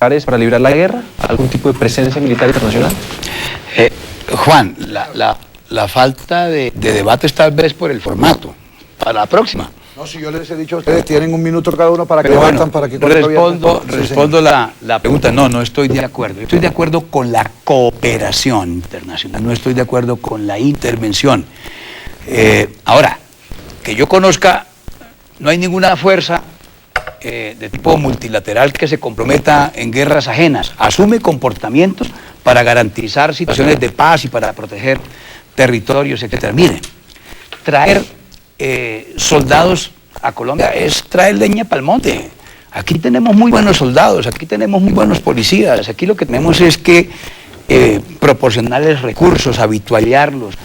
para librar la guerra? ¿Algún tipo de presencia militar internacional? Juan, la falta de debate es tal vez por el formato. Para la próxima. No, si yo les he dicho a ustedes, tienen un minuto cada uno para que Pero debatan, para que... Respondo la pregunta. No estoy de acuerdo. Estoy de acuerdo con la cooperación internacional. No estoy de acuerdo con la intervención. Ahora, que yo conozca, no hay ninguna fuerza de tipo multilateral que se comprometa en guerras ajenas. Asume comportamientos para garantizar situaciones de paz y para proteger territorios, etc. Miren, traer soldados a Colombia es traer leña para el monte. Aquí tenemos muy buenos soldados, aquí tenemos muy buenos policías, aquí lo que tenemos es que proporcionarles recursos, habituallarlos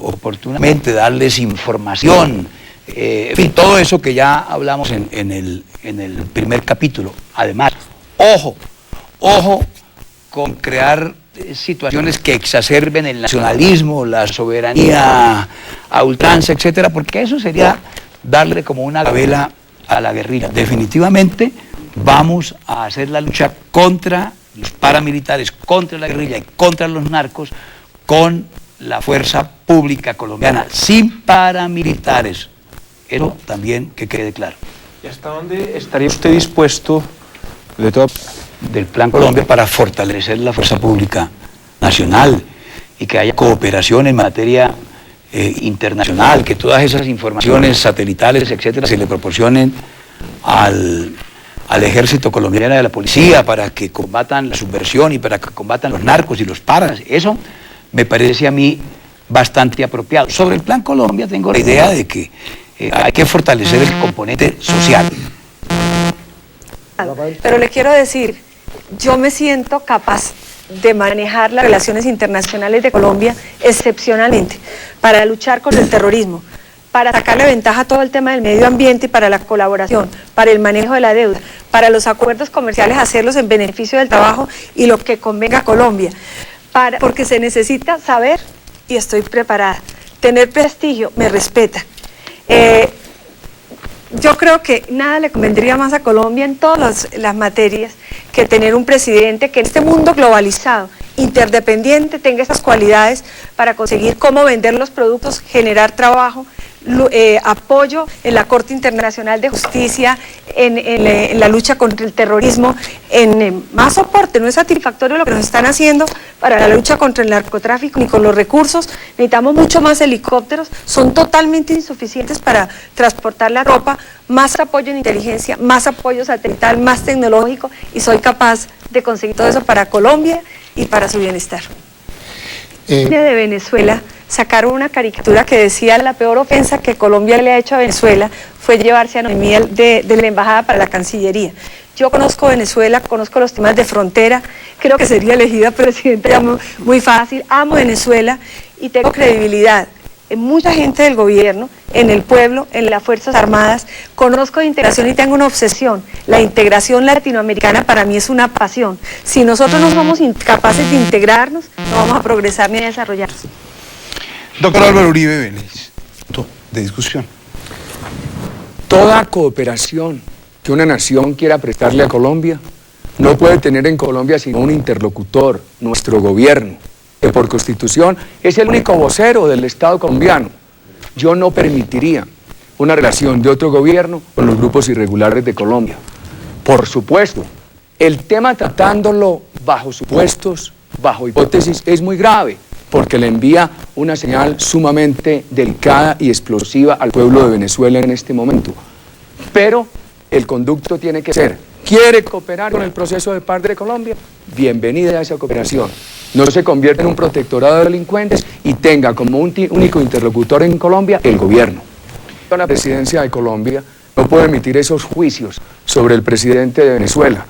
oportunamente, darles información, en fin, todo eso que ya hablamos en el primer capítulo. Además, ojo con crear situaciones que exacerben el nacionalismo, la soberanía a ultranza, etcétera, porque eso sería darle como una gabela a la guerrilla. Definitivamente vamos a hacer la lucha contra los paramilitares, contra la guerrilla y contra los narcos con la fuerza pública colombiana, sin paramilitares. Eso también que quede claro. ¿Y hasta dónde estaría usted dispuesto del Plan Colombia para fortalecer la fuerza pública nacional y que haya cooperación en materia internacional, que todas esas informaciones satelitales, etcétera, se le proporcionen al ejército colombiano y a la policía para que combatan la subversión y para que combatan los narcos y los paras? Eso me parece a mí bastante apropiado. Sobre el Plan Colombia tengo la idea de que hay que fortalecer el componente social. Pero le quiero decir, yo me siento capaz de manejar las relaciones internacionales de Colombia excepcionalmente para luchar contra el terrorismo, para sacarle ventaja a todo el tema del medio ambiente y para la colaboración, para el manejo de la deuda, para los acuerdos comerciales hacerlos en beneficio del trabajo y lo que convenga a Colombia, porque se necesita saber y estoy preparada, tener prestigio, me respeta. Yo creo que nada le convendría más a Colombia en todas las materias que tener un presidente que en este mundo globalizado, interdependiente, tenga esas cualidades para conseguir cómo vender los productos, generar trabajo, apoyo en la Corte Internacional de Justicia, en la lucha contra el terrorismo, más soporte. No es satisfactorio lo que nos están haciendo para la lucha contra el narcotráfico ni con los recursos. Necesitamos mucho más helicópteros, son totalmente insuficientes para transportar la ropa, más apoyo en inteligencia, más apoyo satelital, más tecnológico, y soy capaz de conseguir todo eso para Colombia y para su bienestar. De Venezuela sacaron una caricatura que decía: la peor ofensa que Colombia le ha hecho a Venezuela fue llevarse a Noemí de la embajada para la Cancillería. Yo conozco Venezuela, conozco los temas de frontera, creo que sería elegida presidenta ya muy fácil, amo Venezuela y tengo credibilidad en mucha gente del gobierno, en el pueblo, en las Fuerzas Armadas. Conozco de integración y tengo una obsesión. La integración latinoamericana para mí es una pasión. Si nosotros no somos capaces de integrarnos, no vamos a progresar ni a desarrollarnos. Doctor Álvaro Uribe Vélez, de discusión. Toda cooperación que una nación quiera prestarle a Colombia no puede tener en Colombia sino un interlocutor, nuestro gobierno, que por Constitución es el único vocero del Estado colombiano. Yo no permitiría una relación de otro gobierno con los grupos irregulares de Colombia. Por supuesto, el tema tratándolo bajo supuestos, bajo hipótesis, es muy grave, porque le envía una señal sumamente delicada y explosiva al pueblo de Venezuela en este momento. Pero el conducto tiene que ser: ¿quiere cooperar con el proceso de paz de Colombia? Bienvenida a esa cooperación. No se convierta en un protectorado de delincuentes y tenga como único interlocutor en Colombia el gobierno. La presidencia de Colombia no puede emitir esos juicios sobre el presidente de Venezuela.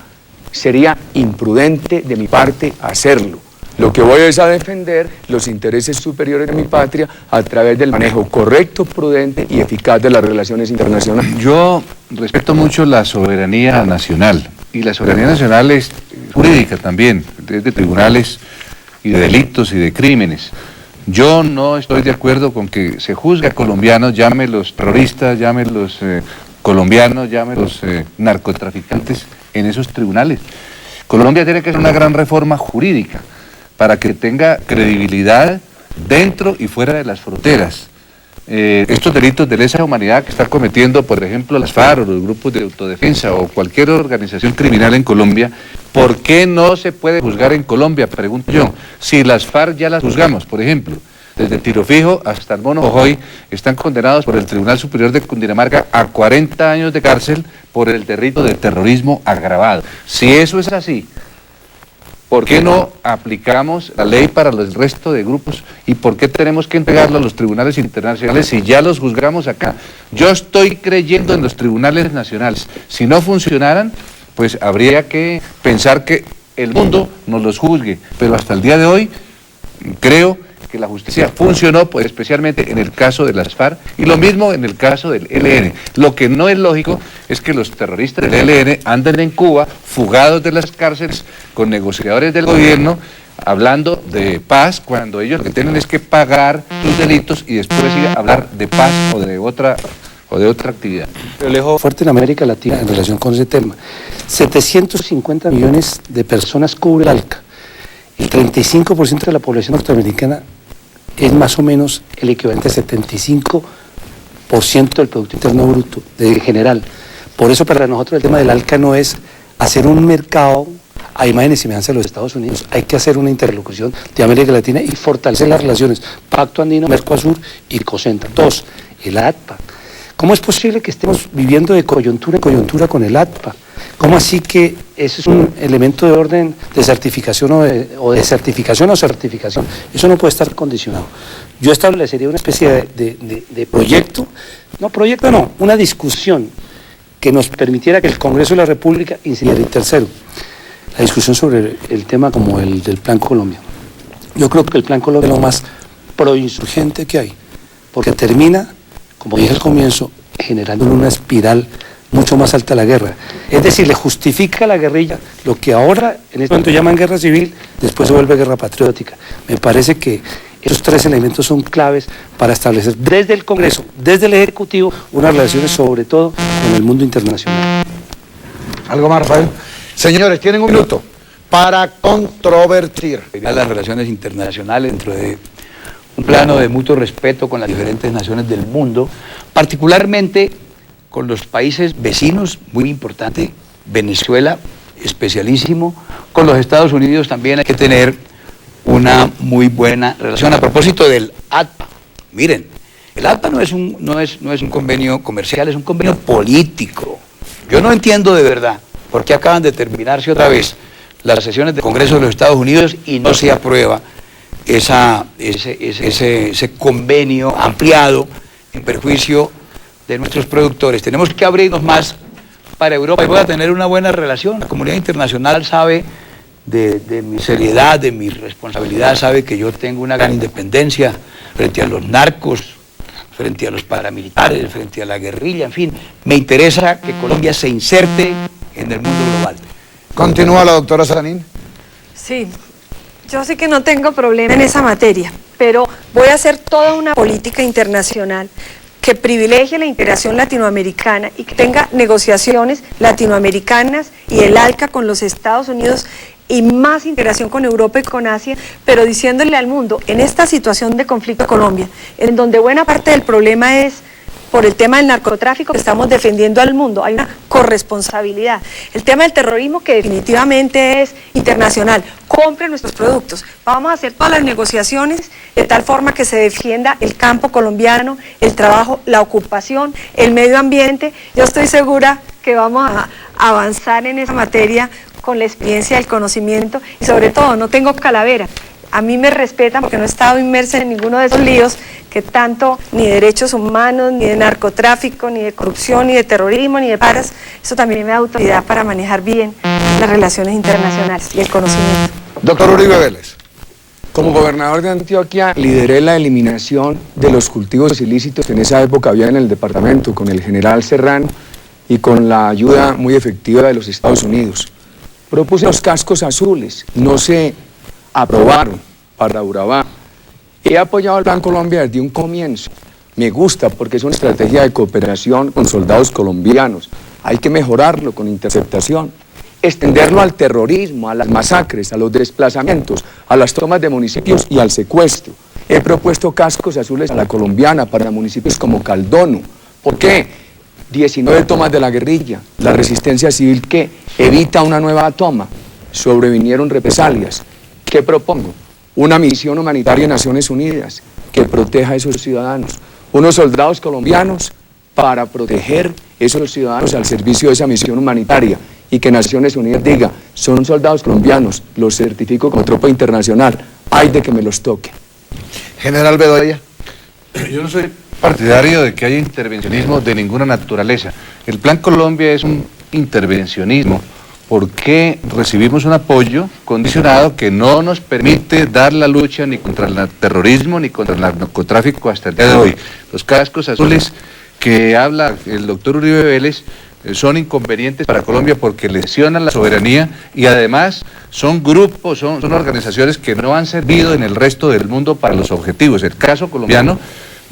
Sería imprudente de mi parte hacerlo. Lo que voy es a defender los intereses superiores de mi patria a través del manejo correcto, prudente y eficaz de las relaciones internacionales. Yo respeto mucho la soberanía nacional, y la soberanía nacional es jurídica también, es de tribunales y de delitos y de crímenes. Yo no estoy de acuerdo con que se juzgue a colombianos, llámelos terroristas, llámelos colombianos, llámelos narcotraficantes en esos tribunales. Colombia tiene que hacer una gran reforma jurídica para que tenga credibilidad dentro y fuera de las fronteras. Estos delitos de lesa humanidad que están cometiendo, por ejemplo, las FARC o los grupos de autodefensa o cualquier organización criminal en Colombia, ¿por qué no se puede juzgar en Colombia? Pregunto yo. Si las FARC ya las juzgamos, por ejemplo, desde Tiro Fijo hasta el Mono Jojoy, están condenados por el Tribunal Superior de Cundinamarca a 40 años de cárcel por el delito de terrorismo agravado. Si eso es así, ¿por qué no aplicamos la ley para el resto de grupos? ¿Y por qué tenemos que entregarlo a los tribunales internacionales si ya los juzgamos acá? Yo estoy creyendo en los tribunales nacionales. Si no funcionaran, pues habría que pensar que el mundo nos los juzgue. Pero hasta el día de hoy, creo que la justicia funcionó, pues, especialmente en el caso de las FARC y lo mismo en el caso del ELN. Lo que no es lógico es que los terroristas del ELN anden en Cuba, fugados de las cárceles, con negociadores del gobierno, hablando de paz, cuando ellos lo que tienen es que pagar sus delitos y después ir a hablar de paz o de otra actividad. Fuerte en América Latina en relación con ese tema. 750 millones de personas cubre el ALCA. El 35% de la población norteamericana es más o menos el equivalente al 75% del Producto Interno Bruto en general. Por eso para nosotros el tema del ALCA no es hacer un mercado a imagen y semejanza de los Estados Unidos. Hay que hacer una interlocución de América Latina y fortalecer las relaciones. Pacto Andino, Mercosur y COSENTA. 2, el ATPA. ¿Cómo es posible que estemos viviendo de coyuntura en coyuntura con el ATPA? ¿Cómo así que eso es un elemento de orden de certificación o de certificación o certificación? Eso no puede estar condicionado. Yo establecería una especie de proyecto, una discusión que nos permitiera que el Congreso de la República incidiera. Y tercero, la discusión sobre el tema como el del Plan Colombia. Yo creo que el Plan Colombia es lo más proinsurgente que hay, porque termina, como dije al comienzo, generando una espiral mucho más alta a la guerra. Es decir, le justifica a la guerrilla lo que ahora en este momento llaman guerra civil, después se vuelve guerra patriótica. Me parece que esos tres elementos son claves para establecer desde el Congreso, desde el Ejecutivo, unas relaciones sobre todo con el mundo internacional. ¿Algo más, Rafael? Señores, tienen un minuto para controvertir. Las relaciones internacionales dentro de un plano de mutuo respeto con las diferentes naciones del mundo, particularmente con los países vecinos, muy importante, Venezuela, especialísimo, con los Estados Unidos también hay que tener una muy buena relación. A propósito del ATPA, miren, el ATPA no es un convenio comercial, es un convenio político. Yo no entiendo de verdad por qué acaban de terminarse otra vez las sesiones del Congreso de los Estados Unidos y no se aprueba ese convenio ampliado en perjuicio de nuestros productores. Tenemos que abrirnos más para Europa y voy a tener una buena relación. La comunidad internacional sabe de mi seriedad, de mi responsabilidad, sabe que yo tengo una gran independencia frente a los narcos, frente a los paramilitares, frente a la guerrilla, en fin. Me interesa que Colombia se inserte en el mundo global. Continúa la doctora Sanín. Sí, yo sí que no tengo problema en esa materia, pero voy a hacer toda una política internacional que privilegie la integración latinoamericana y que tenga negociaciones latinoamericanas y el ALCA con los Estados Unidos y más integración con Europa y con Asia, pero diciéndole al mundo, en esta situación de conflicto en Colombia, en donde buena parte del problema es por el tema del narcotráfico que estamos defendiendo al mundo, hay una corresponsabilidad. El tema del terrorismo que definitivamente es internacional, compren nuestros productos, vamos a hacer todas las negociaciones de tal forma que se defienda el campo colombiano, el trabajo, la ocupación, el medio ambiente. Yo estoy segura que vamos a avanzar en esa materia con la experiencia, el conocimiento y sobre todo no tengo calavera. A mí me respetan porque no he estado inmersa en ninguno de esos líos que tanto ni de derechos humanos, ni de narcotráfico, ni de corrupción, ni de terrorismo, ni de paras. Eso también me da autoridad para manejar bien las relaciones internacionales y el conocimiento. Doctor Uribe Vélez. Como gobernador de Antioquia, lideré la eliminación de los cultivos ilícitos que en esa época había en el departamento, con el general Serrano y con la ayuda muy efectiva de los Estados Unidos. Propuse los cascos azules, no se aprobaron para Urabá. He apoyado el Plan Colombia desde un comienzo. Me gusta porque es una estrategia de cooperación con soldados colombianos. Hay que mejorarlo con interceptación. extenderlo al terrorismo, a las masacres, a los desplazamientos, a las tomas de municipios y al secuestro. He propuesto cascos azules a la colombiana para municipios como Caldono. ¿Por qué? 19 tomas de la guerrilla, la resistencia civil que evita una nueva toma, sobrevinieron represalias. ¿Qué propongo? Una misión humanitaria de Naciones Unidas que proteja a esos ciudadanos, unos soldados colombianos para proteger esos ciudadanos al servicio de esa misión humanitaria y que Naciones Unidas diga, son soldados colombianos, los certifico como tropa internacional, hay de que me los toque. General Bedoya. Yo no soy partidario de que haya intervencionismo de ninguna naturaleza. El Plan Colombia es un intervencionismo porque recibimos un apoyo condicionado que no nos permite dar la lucha ni contra el terrorismo ni contra el narcotráfico hasta el día de hoy. Los cascos azules que habla el doctor Uribe Vélez son inconvenientes para Colombia porque lesionan la soberanía y además son grupos, son organizaciones que no han servido en el resto del mundo para los objetivos. El caso colombiano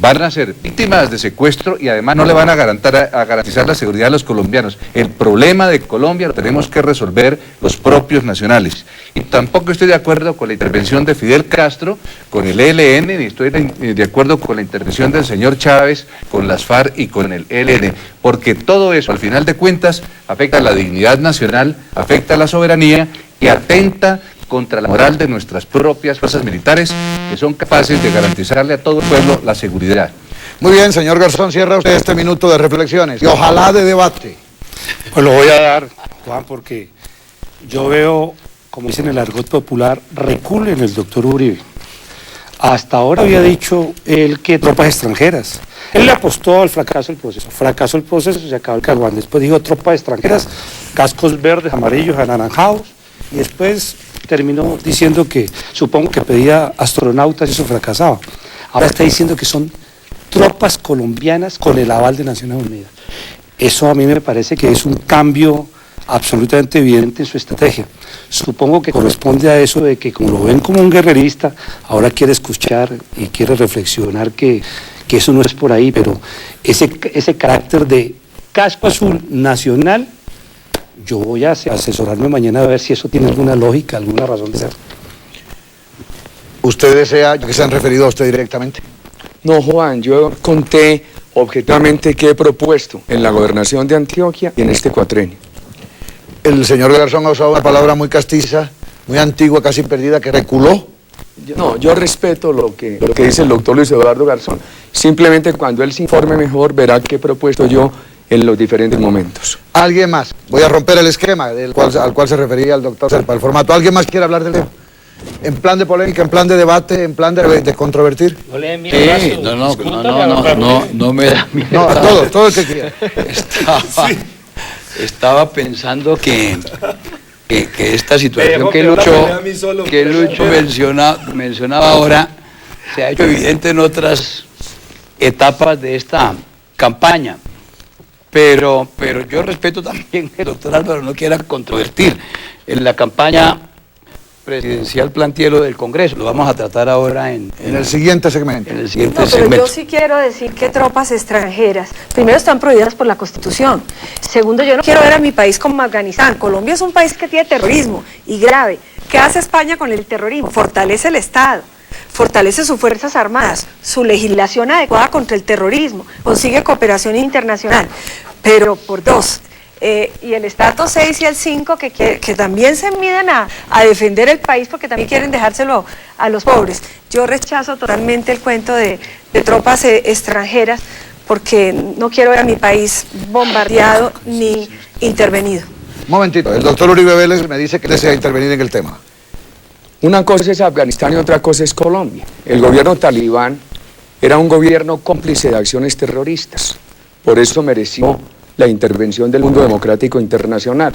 van a ser víctimas de secuestro y además no le van a garantizar la seguridad a los colombianos. El problema de Colombia lo tenemos que resolver los propios nacionales. Y tampoco estoy de acuerdo con la intervención de Fidel Castro, con el ELN, ni estoy de acuerdo con la intervención del señor Chávez, con las FARC y con el ELN, porque todo eso, al final de cuentas, afecta a la dignidad nacional, afecta a la soberanía y atenta contra la moral de nuestras propias fuerzas militares que son capaces de garantizarle a todo el pueblo la seguridad. Muy bien, señor Garzón, cierra usted este minuto de reflexiones y ojalá de debate. Pues lo voy a dar, Juan, porque yo veo, como dicen en el argot popular, recule en el doctor Uribe. Hasta ahora había dicho él que tropas extranjeras. Él le apostó al fracaso del proceso. Fracasó el proceso, se acabó el carguán. Después dijo tropas extranjeras, cascos verdes, amarillos, anaranjados. Y después terminó diciendo que, supongo que pedía astronautas y eso fracasaba. Ahora está diciendo que son tropas colombianas con el aval de Naciones Unidas. Eso a mí me parece que es un cambio absolutamente evidente en su estrategia. Supongo que corresponde a eso de que como lo ven como un guerrerista, ahora quiere escuchar y quiere reflexionar que eso no es por ahí, pero ese carácter de casco azul nacional, yo voy a asesorarme mañana a ver si eso tiene alguna lógica, alguna razón de ser. ¿Usted desea que se han referido a usted directamente? No, Juan, yo conté objetivamente qué he propuesto en la gobernación de Antioquia y en este cuatrenio. El señor Garzón ha usado una palabra muy castiza, muy antigua, casi perdida, que reculó. No, yo respeto lo que dice el doctor Luis Eduardo Garzón. Simplemente cuando él se informe mejor verá qué he propuesto yo en los diferentes momentos. ¿Alguien más? Voy a romper el esquema al cual se refería el doctor Serpa, el formato. ¿Alguien más quiere hablar del tema? ¿En plan de polémica, en plan de debate, en plan de controvertir? No me da miedo. No, a todo el que quiera. Estaba pensando que esta situación que Lucho mencionaba ahora se ha hecho evidente en otras etapas de esta campaña. Pero yo respeto también que el doctor Álvaro no quiera controvertir. En la campaña presidencial planteó del Congreso, lo vamos a tratar ahora en el siguiente segmento. En el siguiente No, pero segmento. yo sí quiero decir que tropas extranjeras, primero, están prohibidas por la Constitución. Segundo, yo no quiero ver a mi país como Afganistán. Colombia es un país que tiene terrorismo y grave. ¿Qué hace España con el terrorismo? Fortalece el Estado, fortalece sus Fuerzas Armadas, su legislación adecuada contra el terrorismo, consigue cooperación internacional, pero por dos. Y el estatus 6 y el 5 que también se miden a defender el país porque también quieren dejárselo a los pobres. Yo rechazo totalmente el cuento de tropas extranjeras porque no quiero ver a mi país bombardeado ni intervenido. Un momentito, el doctor Uribe Vélez me dice que desea intervenir en el tema. Una cosa es Afganistán y otra cosa es Colombia. El gobierno talibán era un gobierno cómplice de acciones terroristas. Por eso mereció la intervención del mundo democrático internacional.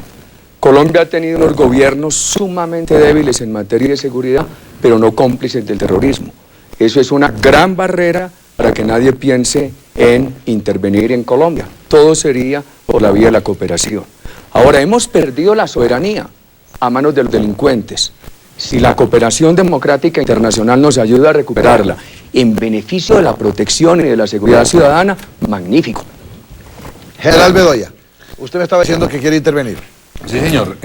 Colombia ha tenido unos gobiernos sumamente débiles en materia de seguridad, pero no cómplices del terrorismo. Eso es una gran barrera para que nadie piense en intervenir en Colombia. Todo sería por la vía de la cooperación. Ahora, hemos perdido la soberanía a manos de los delincuentes. Si la cooperación democrática internacional nos ayuda a recuperarla en beneficio de la protección y de la seguridad ciudadana, magnífico. General Bedoya, usted me estaba diciendo que quiere intervenir. Sí, señor.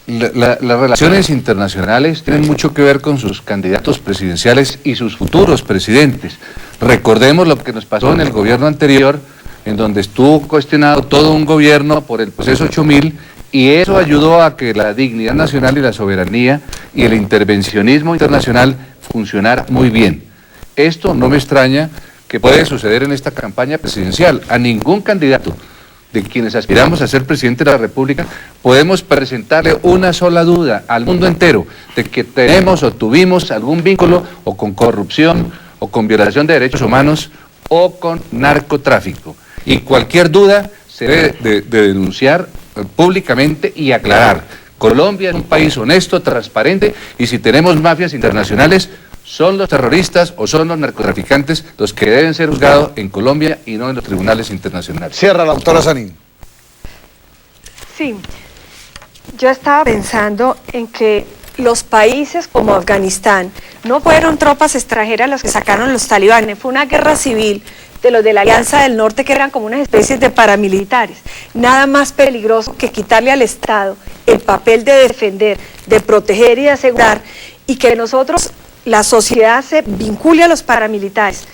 Las relaciones internacionales tienen mucho que ver con sus candidatos presidenciales y sus futuros presidentes. Recordemos lo que nos pasó en el gobierno anterior, en donde estuvo cuestionado todo un gobierno por el proceso 8000, y eso ayudó a que la dignidad nacional y la soberanía y el intervencionismo internacional funcionara muy bien. Esto no me extraña que puede suceder en esta campaña presidencial. A ningún candidato de quienes aspiramos a ser presidente de la República podemos presentarle una sola duda al mundo entero de que tenemos o tuvimos algún vínculo o con corrupción o con violación de derechos humanos o con narcotráfico. Y cualquier duda se debe de denunciar públicamente y aclarar. Colombia es un país honesto, transparente, y si tenemos mafias internacionales, son los terroristas o son los narcotraficantes los que deben ser juzgados en Colombia y no en los tribunales internacionales. Cierra la doctora Sanín. Sí, yo estaba pensando en que los países como Afganistán no fueron tropas extranjeras las que sacaron los talibanes, fue una guerra civil de los de la Alianza del Norte, que eran como unas especies de paramilitares. Nada más peligroso que quitarle al Estado el papel de defender, de proteger y de asegurar, y que nosotros, la sociedad, se vincule a los paramilitares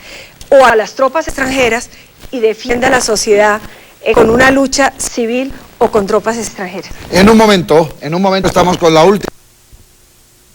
o a las tropas extranjeras y defienda a la sociedad con una lucha civil o con tropas extranjeras. En un momento estamos con la última.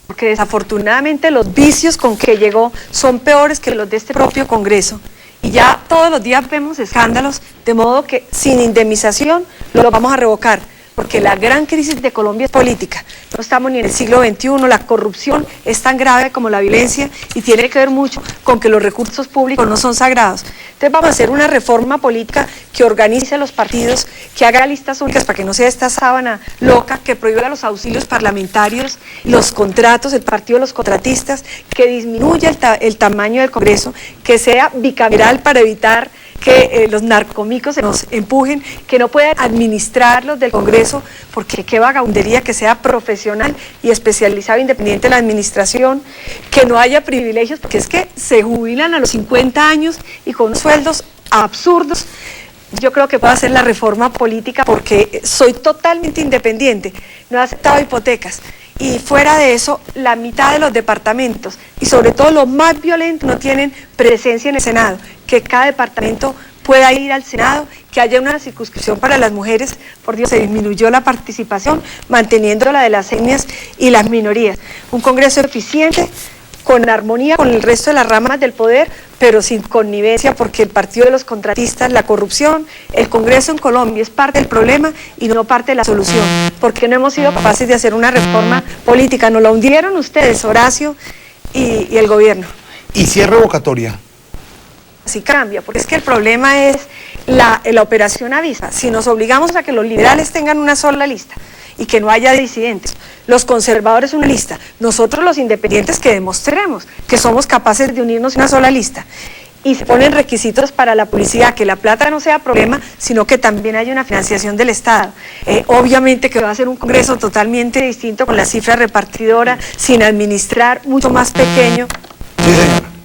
Porque desafortunadamente los vicios con que llegó son peores que los de este propio Congreso. Y ya todos los días vemos escándalos, de modo que sin indemnización lo vamos a revocar. Porque la gran crisis de Colombia es política. No estamos ni en el siglo XXI, la corrupción es tan grave como la violencia y tiene que ver mucho con que los recursos públicos no son sagrados. Entonces vamos a hacer una reforma política que organice a los partidos, que haga listas únicas para que no sea esta sábana loca, que prohíba los auxilios parlamentarios, los contratos, el partido de los contratistas, que disminuya el tamaño del Congreso, que sea bicameral para evitar que los narcomicos se nos empujen, que no puedan administrar los del Congreso, porque qué vagabundería, que sea profesional y especializado, independiente de la administración, que no haya privilegios, porque es que se jubilan a los 50 años y con sueldos absurdos. Yo creo que puedo hacer la reforma política porque soy totalmente independiente, no he aceptado hipotecas. Y fuera de eso, la mitad de los departamentos, y sobre todo los más violentos, no tienen presencia en el Senado. Que cada departamento pueda ir al Senado, que haya una circunscripción para las mujeres. Por Dios, se disminuyó la participación, manteniendo la de las etnias y las minorías. Un Congreso eficiente, con armonía con el resto de las ramas del poder, pero sin connivencia, porque el partido de los contratistas, la corrupción, el Congreso en Colombia es parte del problema y no parte de la solución, porque no hemos sido capaces de hacer una reforma política. Nos la hundieron ustedes, Horacio y el gobierno. ¿Y si es revocatoria? Así cambia, porque es que el problema es la operación avisa. Si nos obligamos a que los liberales tengan una sola lista y que no haya disidentes, los conservadores una lista, nosotros los independientes que demostremos que somos capaces de unirnos en una sola lista, y se ponen requisitos para la publicidad, que la plata no sea problema, sino que también haya una financiación del Estado. Obviamente que va a ser un Congreso totalmente distinto, con la cifra repartidora, sin administrar, mucho más pequeño. Sí, señor.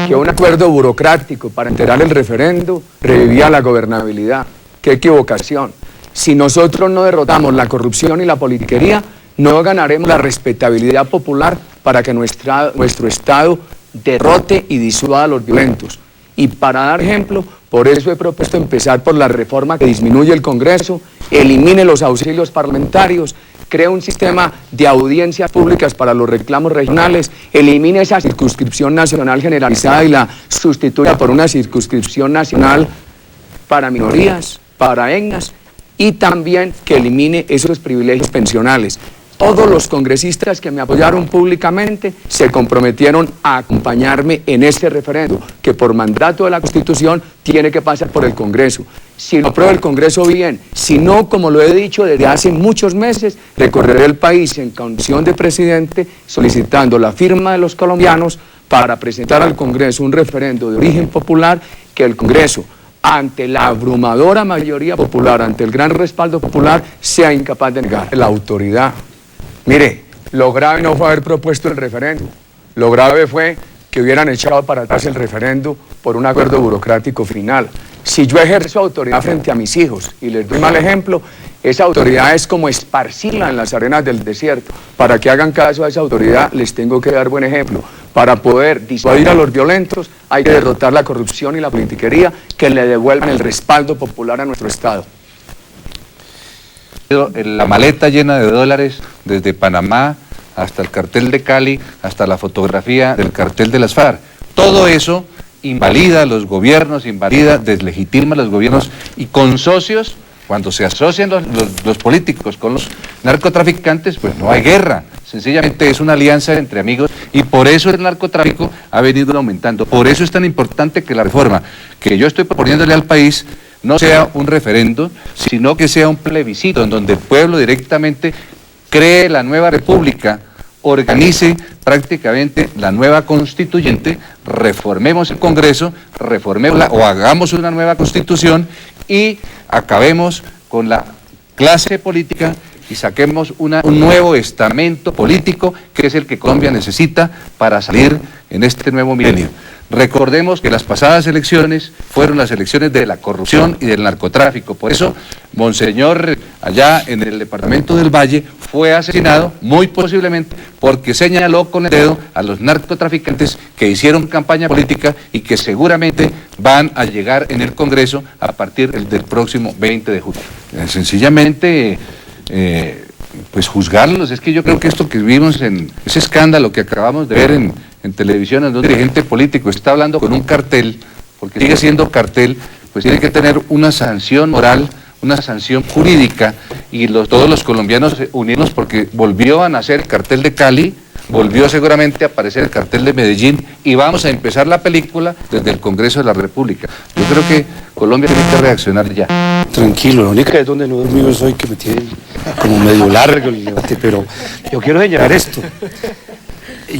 Que un acuerdo burocrático para enterar el referendo revivía la gobernabilidad. ¡Qué equivocación! Si nosotros no derrotamos la corrupción y la politiquería, no ganaremos la respetabilidad popular para que nuestro Estado derrote y disuada a los violentos. Y para dar ejemplo, por eso he propuesto empezar por la reforma que disminuye el Congreso, elimine los auxilios parlamentarios, crea un sistema de audiencias públicas para los reclamos regionales, elimine esa circunscripción nacional generalizada y la sustituya por una circunscripción nacional para minorías, para etnias, y también que elimine esos privilegios pensionales. Todos los congresistas que me apoyaron públicamente se comprometieron a acompañarme en este referendo, que por mandato de la Constitución tiene que pasar por el Congreso. Si lo aprueba el Congreso, bien; si no, como lo he dicho desde hace muchos meses, recorreré el país en condición de presidente solicitando la firma de los colombianos para presentar al Congreso un referendo de origen popular que el Congreso, ante la abrumadora mayoría popular, ante el gran respaldo popular, sea incapaz de negar la autoridad. Mire, lo grave no fue haber propuesto el referendo, lo grave fue que hubieran echado para atrás el referendo por un acuerdo burocrático final. Si yo ejerzo autoridad frente a mis hijos y les doy mal ejemplo, esa autoridad es como esparcirla en las arenas del desierto. Para que hagan caso a esa autoridad, les tengo que dar buen ejemplo. Para poder disuadir a los violentos, hay que derrotar la corrupción y la politiquería que le devuelvan el respaldo popular a nuestro Estado. La maleta llena de dólares desde Panamá hasta el cartel de Cali, hasta la fotografía del cartel de las FARC. Todo eso invalida a los gobiernos, deslegitima a los gobiernos, y con socios, cuando se asocian los políticos con los narcotraficantes, pues no hay guerra. Sencillamente es una alianza entre amigos, y por eso el narcotráfico ha venido aumentando. Por eso es tan importante que la reforma que yo estoy proponiéndole al país no sea un referendo, sino que sea un plebiscito en donde el pueblo directamente cree la nueva república, organice prácticamente la nueva constituyente, reformemos el Congreso, reformémosla o hagamos una nueva constitución y acabemos con la clase política y saquemos un nuevo estamento político, que es el que Colombia necesita para salir en este nuevo milenio. Recordemos que las pasadas elecciones fueron las elecciones de la corrupción y del narcotráfico. Por eso, Monseñor, allá en el departamento del Valle, fue asesinado, muy posiblemente porque señaló con el dedo a los narcotraficantes que hicieron campaña política y que seguramente van a llegar en el Congreso a partir del próximo 20 de julio. Sencillamente, pues juzgarlos. Es que yo creo que esto que vimos en ese escándalo que acabamos de ver en televisión, en donde un dirigente político está hablando con un cartel, porque sigue siendo cartel, pues tiene que tener una sanción moral, una sanción jurídica, y todos los colombianos unirnos, porque volvió a nacer el cartel de Cali, volvió seguramente a aparecer el cartel de Medellín, y vamos a empezar la película desde el Congreso de la República. Yo creo que Colombia tiene que reaccionar ya. Tranquilo, la única es donde no dormido soy, que me tiene como medio largo el debate, pero yo quiero señalar esto.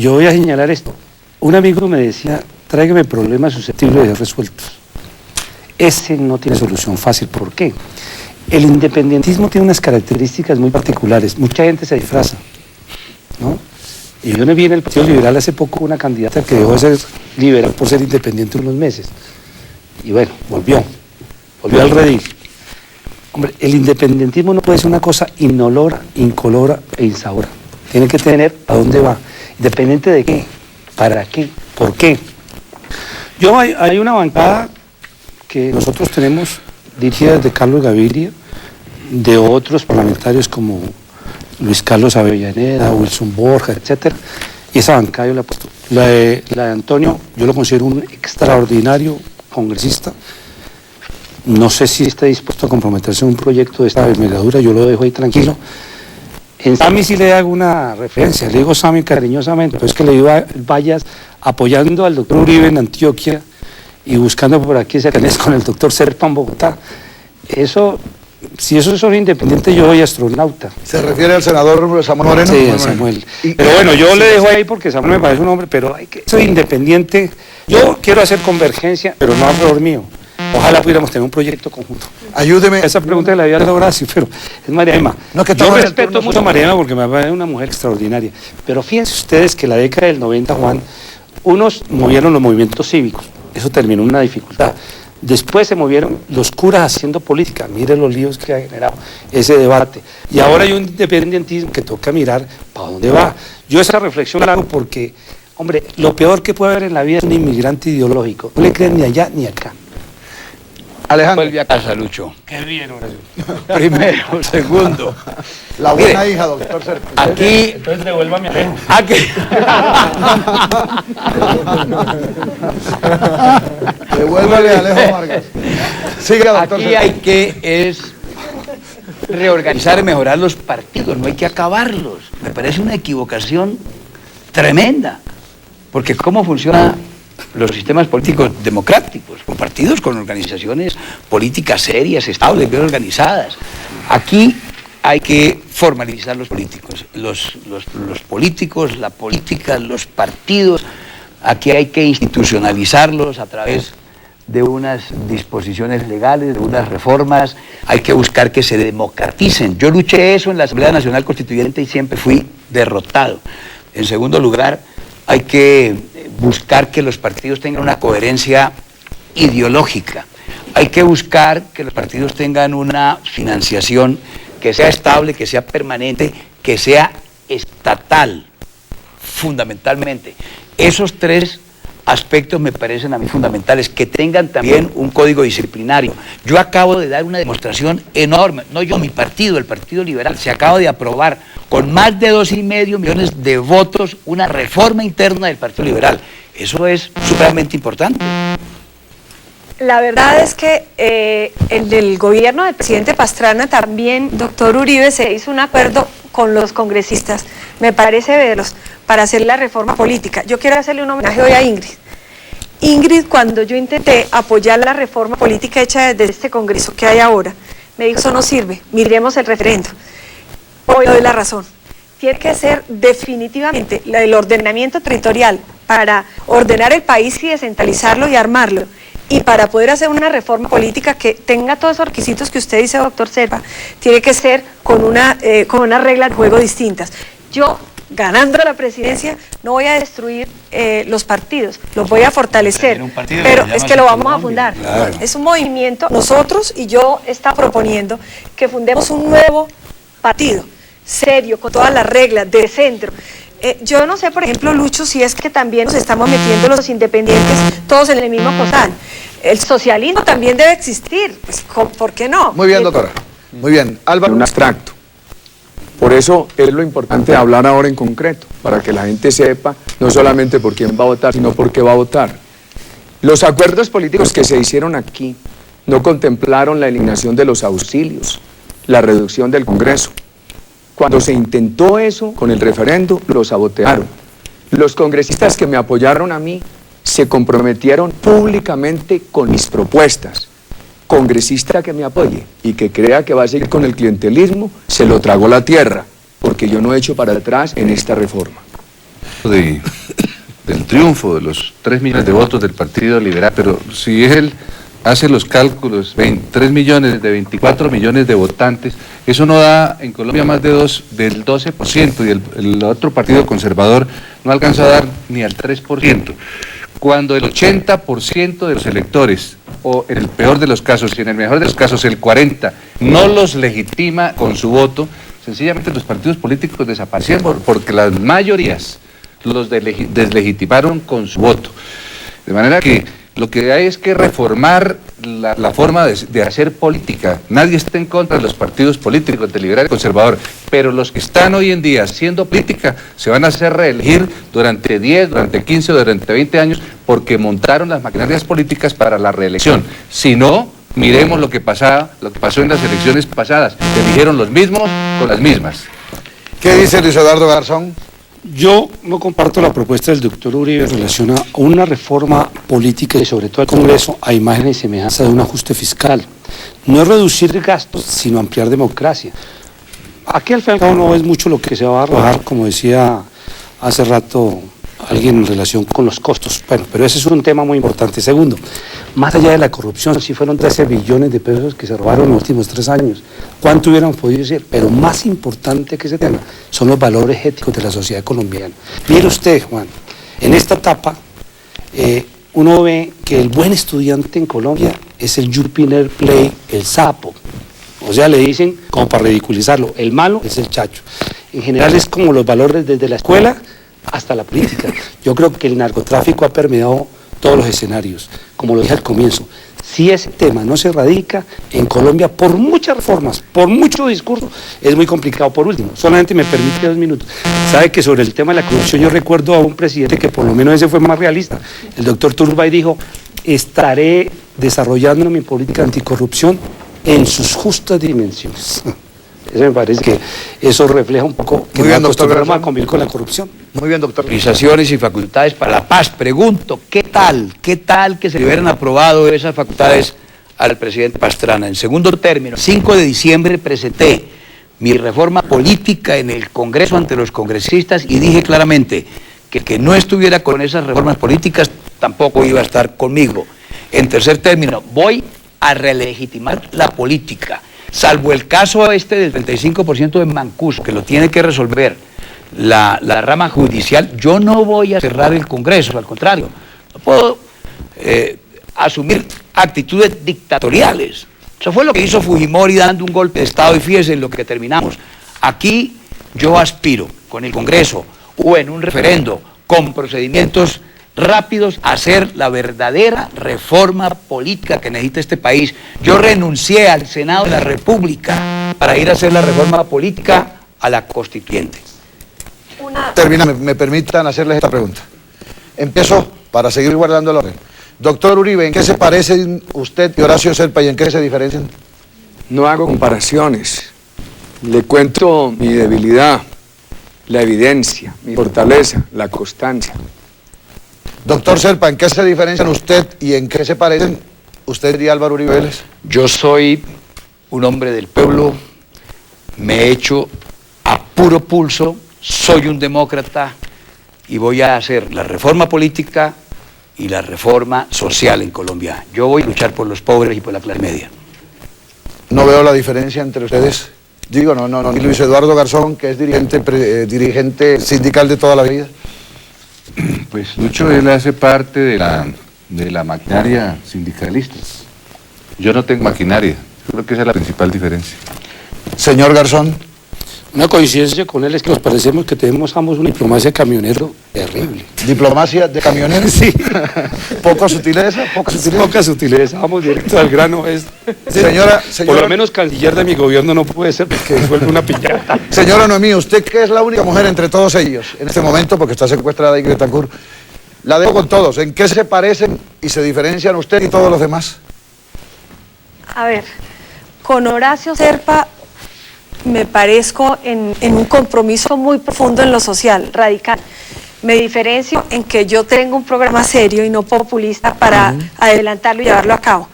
Yo voy a señalar esto. Un amigo me decía, tráigame problemas susceptibles de ser resueltos. Ese no tiene solución fácil. ¿Por qué? El independentismo tiene unas características muy particulares. Mucha gente se disfraza, ¿no? Y yo vi en el Partido Liberal hace poco una candidata que dejó de ser liberal por ser independiente unos meses. Y bueno, volvió al redil. Hombre, el independentismo no puede ser una cosa inolora, incolora e insabora. Tiene que tener a dónde va. ¿Independiente de qué? ¿Para qué? ¿Por qué? Hay una bancada que nosotros tenemos dirigida desde Carlos Gaviria, de otros parlamentarios como Luis Carlos Avellaneda, Wilson Borja, etcétera, y esa bancada yo la he puesto. La de Antonio, yo lo considero un extraordinario congresista. No sé si está dispuesto a comprometerse en un proyecto de esta envergadura, yo lo dejo ahí tranquilo. En Sami sí le hago una referencia, le digo Sami cariñosamente, pero es que le digo vayas apoyando al doctor Uribe en Antioquia y buscando por aquí cercanías con el doctor Serpa en Bogotá. Eso, si esos son independientes, yo voy astronauta. ¿Se refiere al senador Samuel Moreno? Sí, a Samuel. Pero bueno, yo le dejo ahí porque Samuel me parece un hombre, pero soy independiente. Yo quiero hacer convergencia, pero no a favor mío. Ojalá pudiéramos tener un proyecto conjunto. Ayúdeme. Esa pregunta la había dado Horacio, pero es María Emma. No, que yo respeto mucho a María Emma porque me parece una mujer extraordinaria. Pero fíjense ustedes que la década del 90, Juan, unos movieron los movimientos cívicos. Eso terminó en una dificultad. Después se movieron los curas haciendo política. Mire los líos que ha generado ese debate. Y ahora hay un independentismo que toca mirar para dónde va. Yo esa reflexión la hago porque, hombre, lo peor que puede haber en la vida es un inmigrante ideológico. No le creen ni allá ni acá. Alejandro. Vuelve a casa, Lucho. Qué bien, Horacio. Primero, segundo. La buena hija, doctor Serpa. Aquí. Entonces devuélvame a Alejo. Aquí. Devuélvale a Alejo Vargas. Siga, doctor Aquí Serpa. hay que reorganizar y mejorar los partidos, no hay que acabarlos. Me parece una equivocación tremenda. Porque ¿cómo funcionan los sistemas políticos democráticos? Con partidos, con organizaciones políticas serias, estables, bien organizadas. Aquí hay que formalizar los políticos. Los políticos, la política, los partidos, aquí hay que institucionalizarlos a través de unas disposiciones legales, de unas reformas, hay que buscar que se democraticen. Yo luché eso en la Asamblea Nacional Constituyente y siempre fui derrotado. En segundo lugar, hay que buscar que los partidos tengan una coherencia ideológica. hay que buscar que los partidos tengan una financiación que sea estable, que sea permanente, que sea estatal, fundamentalmente. Esos tres aspectos me parecen a mí fundamentales, que tengan también un código disciplinario. Yo acabo de dar una demostración enorme, no yo, mi partido, el Partido Liberal, se acaba de aprobar con más de 2,5 millones de votos una reforma interna del Partido Liberal. Eso es supremamente importante. La verdad es que en el gobierno del presidente Pastrana también, doctor Uribe, se hizo un acuerdo con los congresistas, me parece veros, para hacer la reforma política. Yo quiero hacerle un homenaje hoy a Ingrid. Ingrid, cuando yo intenté apoyar la reforma política hecha desde este Congreso que hay ahora, me dijo, eso no sirve, miremos el referendo. Hoy doy la razón. Tiene que ser definitivamente el ordenamiento territorial para ordenar el país y descentralizarlo y armarlo. Y para poder hacer una reforma política que tenga todos esos requisitos que usted dice, doctor Serpa, tiene que ser con unas reglas de juego distintas. Yo, ganando la presidencia, no voy a destruir los partidos, los voy a fortalecer, pero es que lo vamos a fundar. Claro. Es un movimiento, nosotros y yo está proponiendo que fundemos un nuevo partido, serio, con todas las reglas, de centro. Yo no sé, por ejemplo, Lucho, si es que también nos estamos metiendo los independientes todos en el mismo costal. El socialismo también debe existir, pues, ¿por qué no? Muy bien, doctora. Muy bien. Álvaro. Un abstracto. Por eso es lo importante de hablar ahora en concreto, para que la gente sepa no solamente por quién va a votar, sino por qué va a votar. Los acuerdos políticos que se hicieron aquí no contemplaron la eliminación de los auxilios, la reducción del Congreso. Cuando se intentó eso con el referendo, lo sabotearon. Los congresistas que me apoyaron a mí se comprometieron públicamente con mis propuestas. Congresista que me apoye y que crea que va a seguir con el clientelismo, se lo tragó la tierra, porque yo no he hecho para atrás en esta reforma. Del triunfo de los 3 millones de votos del Partido Liberal, pero si él hace los cálculos, 3 millones de 24 millones de votantes, eso no da en Colombia más del 12%, y el otro partido conservador no alcanza a dar ni al 3%. Cuando el 80% de los electores, o en el peor de los casos y en el mejor de los casos el 40%, no los legitima con su voto, sencillamente los partidos políticos desaparecieron porque las mayorías los deslegitimaron con su voto. De manera que lo que hay es que reformar la forma de hacer política. Nadie está en contra de los partidos políticos, de liberal y conservador, pero los que están hoy en día haciendo política se van a hacer reelegir durante 10, durante 15 o durante 20 años porque montaron las maquinarias políticas para la reelección. Si no, miremos lo que pasó en las elecciones pasadas. Eligieron los mismos con las mismas. ¿Qué dice Luis Eduardo Garzón? Yo no comparto la propuesta del doctor Uribe en relación a una reforma política y sobre todo al Congreso a imagen y semejanza de un ajuste fiscal. No es reducir gastos, sino ampliar democracia. Aquí al fin y al cabo no es mucho lo que se va a arrojar, como decía hace rato alguien en relación con los costos. Bueno, pero ese es un tema muy importante. Segundo, más allá de la corrupción, sí fueron 13 billones de pesos que se robaron en los últimos 3 años. ¿Cuánto hubieran podido ser? Pero más importante que ese tema son los valores éticos de la sociedad colombiana. Mire usted, Juan, en esta etapa uno ve que el buen estudiante en Colombia es el Jupiler Play, el sapo. O sea, le dicen, como para ridiculizarlo, el malo es el chacho. En general es como los valores desde la escuela hasta la política. Yo creo que el narcotráfico ha permeado todos los escenarios, como lo dije al comienzo. Si ese tema no se erradica en Colombia, por muchas reformas, por mucho discurso, es muy complicado. Por último, solamente me permite 2 minutos. Sabe que sobre el tema de la corrupción yo recuerdo a un presidente que por lo menos ese fue más realista. El doctor Turbay dijo, estaré desarrollando mi política anticorrupción en sus justas dimensiones. Eso me parece que eso refleja un poco que nos acostumbramos a convivir con la corrupción. Muy bien, doctor. Autorizaciones y facultades para la paz. Pregunto, ¿qué tal que se le hubieran aprobado esas facultades al presidente Pastrana? En segundo término, 5 de diciembre presenté mi reforma política en el Congreso ante los congresistas y dije claramente que el que no estuviera con esas reformas políticas tampoco iba a estar conmigo. En tercer término, voy a relegitimar la política. Salvo el caso del 35% de Mancuso, que lo tiene que resolver la rama judicial, yo no voy a cerrar el Congreso, al contrario, no puedo asumir actitudes dictatoriales. Eso fue lo que hizo Fujimori dando un golpe de Estado y fíjese en lo que terminamos. Aquí yo aspiro con el Congreso o en un referendo con procedimientos rápidos a hacer la verdadera reforma política que necesita este país. Yo renuncié al Senado de la República para ir a hacer la reforma política a la constituyente. Termina, me permitan hacerles esta pregunta. Empiezo para seguir guardando el orden. Doctor Uribe, ¿en qué se parecen usted y Horacio Serpa y en qué se diferencian? No hago comparaciones. Le cuento mi debilidad, la evidencia, mi fortaleza, la constancia. Doctor Serpa, ¿en qué se diferencian usted y en qué se parecen usted y Álvaro Uribe Vélez? Yo soy un hombre del pueblo, me he hecho a puro pulso, soy un demócrata y voy a hacer la reforma política y la reforma social en Colombia. Yo voy a luchar por los pobres y por la clase media. No veo la diferencia entre ustedes. Digo, no. Y Luis Eduardo Garzón, que es dirigente sindical de toda la vida. Pues Lucho, él hace parte de la maquinaria sindicalista. Yo no tengo maquinaria. Creo que esa es la principal diferencia. Señor Garzón. Una coincidencia con él es que nos parecemos que tenemos ambos una diplomacia camionero terrible. ¿Diplomacia de camioneros? Sí. ¿Poca sutileza? Poca sutileza, vamos directo al grano. Señora, por lo menos canciller de mi gobierno no puede ser porque suelta una piñata. Señora Noemí, usted que es la única mujer entre todos ellos en este momento, porque está secuestrada Ingrid Betancourt, la dejo con todos. ¿En qué se parecen y se diferencian usted y todos los demás? A ver, con Horacio Serpa me parezco en un compromiso muy profundo en lo social, radical. Me diferencio en que yo tengo un programa serio y no populista para adelantarlo y llevarlo a cabo.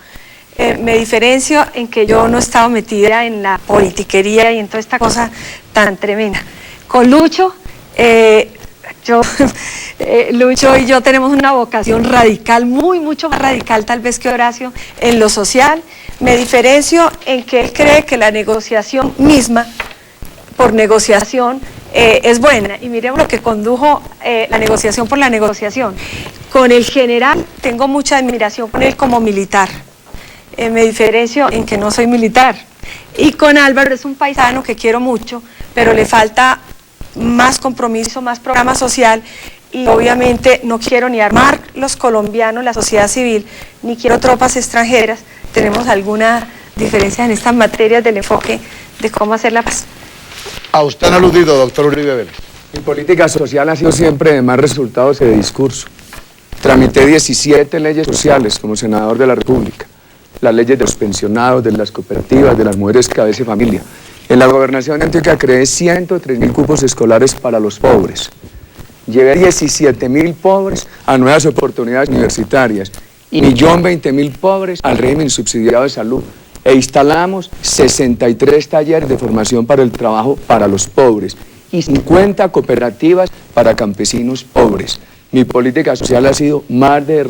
Me diferencio en que yo no he estado metida en la politiquería y en toda esta cosa tan tremenda. Con Lucho, Lucho y yo tenemos una vocación radical, mucho más radical tal vez que Horacio, en lo social. Me diferencio en que él cree que la negociación misma, por negociación, es buena. Y miremos lo que condujo la negociación por la negociación. Con el general tengo mucha admiración con él como militar. Me diferencio en que no soy militar. Y con Álvaro es un paisano que quiero mucho, pero le falta más compromiso, más programa social. Y obviamente no quiero ni armar los colombianos, la sociedad civil, ni quiero tropas extranjeras. Tenemos alguna diferencia en estas materias del enfoque de cómo hacer la paz. A usted han aludido, doctor Uribe Vélez. Mi política social ha sido siempre de más resultados que de discurso. Tramité 17 leyes sociales como senador de la República. Las leyes de los pensionados, de las cooperativas, de las mujeres cabeza de familia. En la gobernación de Antioquia creé 103.000 cupos escolares para los pobres. Llevé 17.000 pobres a nuevas oportunidades universitarias y 1.020.000 pobres al régimen subsidiado de salud. E instalamos 63 talleres de formación para el trabajo para los pobres y 50 cooperativas para campesinos pobres. Mi política social ha sido más de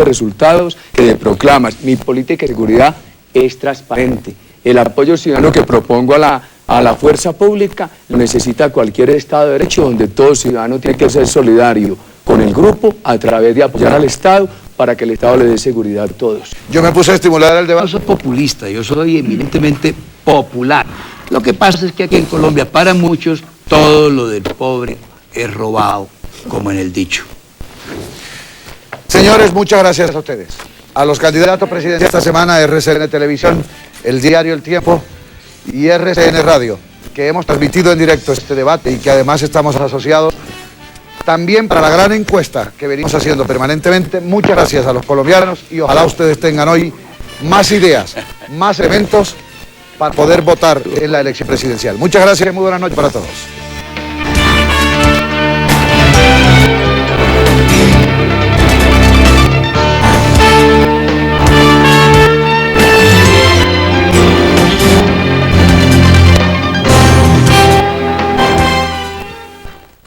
resultados que de proclamas. Mi política de seguridad es transparente. El apoyo ciudadano que propongo a la fuerza pública lo necesita cualquier Estado de Derecho, donde todo ciudadano tiene que ser solidario con el grupo a través de apoyar al Estado para que el Estado le dé seguridad a todos. Yo me puse a estimular el debate. Yo soy populista, yo soy eminentemente popular. Lo que pasa es que aquí en Colombia, para muchos, todo lo del pobre es robado, como en el dicho. Señores, muchas gracias a ustedes. A los candidatos presidenciales esta semana, RCN Televisión, el diario El Tiempo y RCN Radio, que hemos transmitido en directo este debate y que además estamos asociados también para la gran encuesta que venimos haciendo permanentemente. Muchas gracias a los colombianos y ojalá ustedes tengan hoy más ideas, más elementos para poder votar en la elección presidencial. Muchas gracias y muy buenas noches para todos.